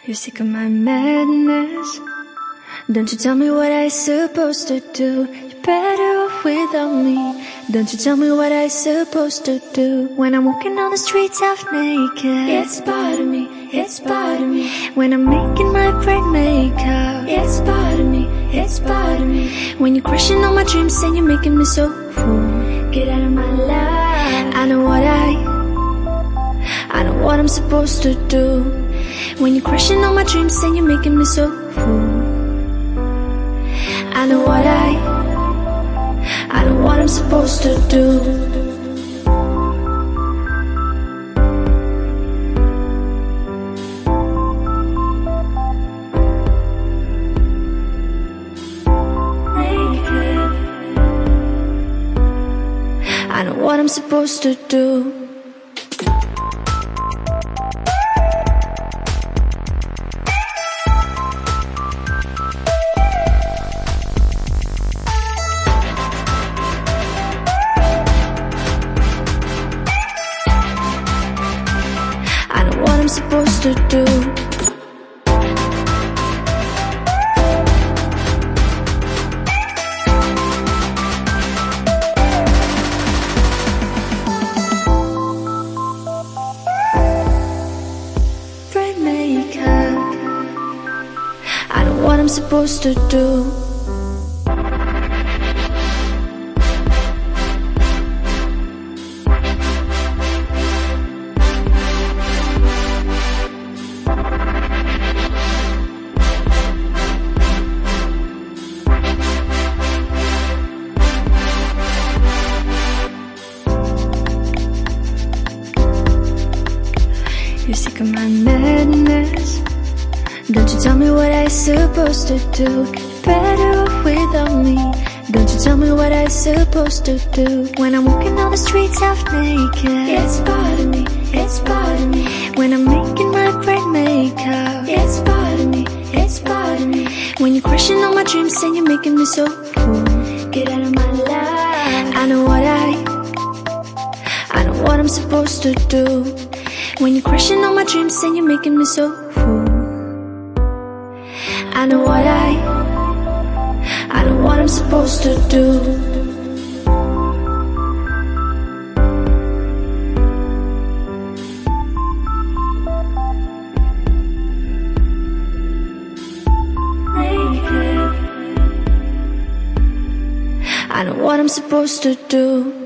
You're sick of my madness. Don't you tell me what I supposed to do. You're better off without me. Don't you tell me what I supposed to do. When I'm walking on the streets half naked, it's bothering me, it's bothering me. When I'm making my break makeup, it's bothering me, it's bothering me. When you're crushing all my dreams and you're making me so full, get out of my life. I know what I'm supposed to do. When you're crushing all my dreams and you're making me so full, I know what I'm supposed to do. I know what I'm supposed to do. I know what I'm supposed to do. I know what I'm supposed to do. You're sick of my madness. Don't you tell me what I supposed to do. Better off without me. Don't you tell me what I supposed to do. When I'm walking on the streets half naked, it's bothering me, it's bothering me. When I'm making my bright makeup, it's bothering me, it's bothering me. When you're crushing all my dreams and you're making me so full, get out of my life. I know what I'm supposed to do. When you're crushing all my dreams and you're making me so full, I know what I'm supposed to do. I know what I'm supposed to do.